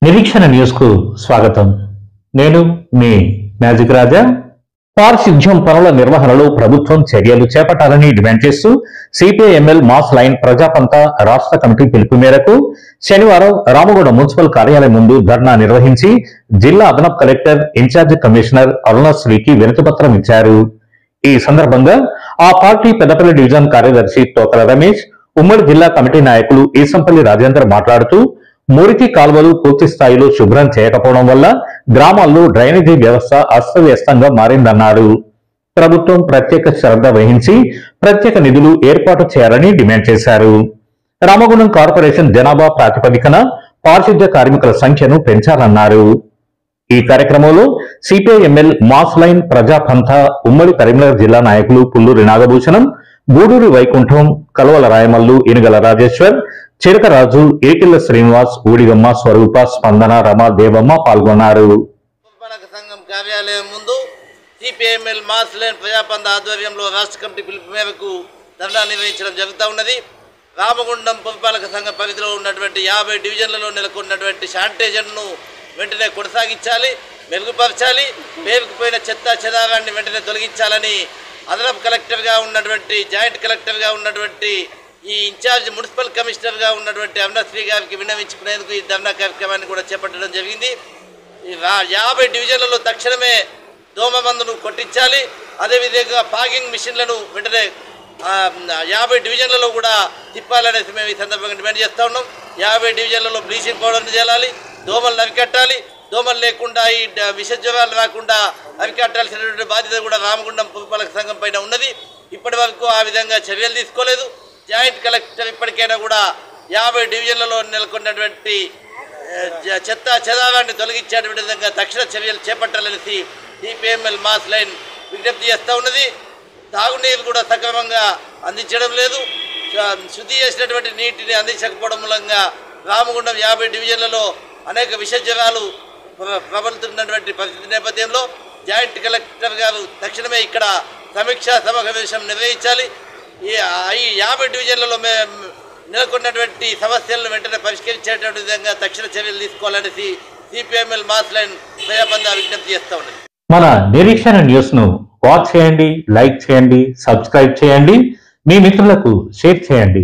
నిరీక్షణ న్యూస్ కు స్వాగతం. నేను మీ మ్యాజిక్ రాజా. పారిశుధ్యం పనుల నిర్వహణలో ప్రభుత్వం చర్యలు చేపట్టాలని డిమాండ్ చేస్తూ సిపిఐఎంఎల్ మాస్ లైన్ ప్రజాపంత రాష్ట్ర కమిటీ పిలుపు మేరకు శనివారం రామగుండం మున్సిపల్ కార్యాలయం ముందు ధర్నా నిర్వహించి జిల్లా అదనపు కలెక్టర్ ఇన్ఛార్జ్ కమిషనర్ అరుణశ్రీకి వినతిపత్రం ఇచ్చారు. ఈ సందర్భంగా ఆ పార్టీ పెద్దపల్లి డివిజన్ కార్యదర్శి తోకల రమేష్, ఉమ్మడి జిల్లా కమిటీ నాయకులు ఈసంపల్లి రాజేందర్ మాట్లాడుతూ మురికి కాల్వలు పూర్తి స్థాయిలో శుభ్రం చేయకపోవడం వల్ల గ్రామాల్లో డ్రైనేజీ వ్యవస్థ అస్తవ్యస్తంగా మారిందన్నారు. ప్రభుత్వం ప్రత్యేక శ్రద్ధ వహించి ప్రత్యేక నిధులు ఏర్పాటు చేయాలని డిమాండ్ చేశారు. రామగుండం కార్పొరేషన్ జనాభా ప్రాతిపదికన పారిశుద్ధ్య కార్మికుల సంఖ్యను పెంచాలన్నారు. ఈ కార్యక్రమంలో సిపిఐఎంఎల్ మాస్ లైన్ ప్రజాపంథ ఉమ్మడి కరీంనగర్ జిల్లా నాయకులు పుల్లూరి నాగభూషణం, గూడూరి వైకుంఠం, కలవల రాయమల్లు, ఇనుగల రాజేశ్వర్, చిరకరాజు, ఏకిళ్ల శ్రీనివాస్, ఊడిగమ్మ, స్వరూప, స్పందన, రమ, దేవమ్మ పాల్గొన్నారు. సంఘం కార్యాలయం ముందు సిపిఐఎంఎల్ మాస్ లైన్ ప్రజాపంథ ఆధ్వర్యంలో రాష్ట్ర కమిటీ పిలుపు మేరకు ధర్నా నిర్వహించడం జరుగుతూ ఉన్నది. రామగుండం పురపాలక సంఘం పరిధిలో ఉన్నటువంటి 50 డివిజన్లలో నెలకొన్నటువంటి శానిటైజర్ను వెంటనే కొనసాగించాలి, మెరుగుపరచాలి, పేరుకుపోయిన చెత్త చెదారాన్ని వెంటనే తొలగించాలని అదనపు కలెక్టర్గా ఉన్నటువంటి, జాయింట్ కలెక్టర్గా ఉన్నటువంటి, ఈ ఇన్ఛార్జ్ మున్సిపల్ కమిషనర్గా ఉన్నటువంటి అరుణశ్రీ గారికి విన్నవించుకునేందుకు ఈ ధర్నా కార్యక్రమాన్ని కూడా చేపట్టడం జరిగింది. 50 డివిజన్లలో తక్షణమే దోమ మందును కొట్టించాలి. అదేవిధంగా ఫాగింగ్ మిషన్లను వెంటనే 50 డివిజన్లలో కూడా తిప్పాలనేసి మేము ఈ సందర్భంగా డిమాండ్ చేస్తూ ఉన్నాం. 50 డివిజన్లలో బ్లీచింగ్ పౌడర్ని చేయాలి, దోమలను అరికట్టాలి. దోమలు లేకుండా ఈ విష జ్వరాలు రాకుండా అరికట్టాల్సినటువంటి బాధ్యత కూడా రామగుండం పురపాలక సంఘం పైన ఉన్నది. ఇప్పటి వరకు ఆ విధంగా చర్యలు తీసుకోలేదు. జాయింట్ కలెక్టర్ ఇప్పటికైనా కూడా 50 డివిజన్లలో నెలకొన్నటువంటి చెత్త చెదారాన్ని తొలగించేటువంటి విధంగా తక్షణ చర్యలు చేపట్టాలనేసి సిపిఐఎంఎల్ మాస్ లైన్ విజ్ఞప్తి చేస్తూ ఉన్నది. తాగునీరు కూడా సక్రమంగా అందించడం లేదు. శుద్ధి చేసినటువంటి నీటిని అందించకపోవడం మూలంగా రామగుండం 50 డివిజన్లలో అనేక విష జ్వరాలు ప్రబలుతున్నటువంటి పరిస్థితి నేపథ్యంలో జాయింట్ కలెక్టర్ గారు తక్షణమే ఇక్కడ సమీక్షా సమావేశం నిర్వహించాలి. ఈ 50 డివిజన్లలో నెలకొన్నటువంటి సమస్యలను వెంటనే పరిష్కరించేటువంటి విధంగా తక్షణ చర్యలు తీసుకోవాలనేసి సిపిఐఎంఎల్ మాస్ లైన్ ప్రజాపంథ విజ్ఞప్తి చేస్తూ ఉన్నది. మన నిరీక్షణ న్యూస్ ను వాచ్ చేయండి, లైక్ చేయండి, సబ్స్క్రైబ్ చేయండి, మీ మిత్రులకు షేర్ చేయండి.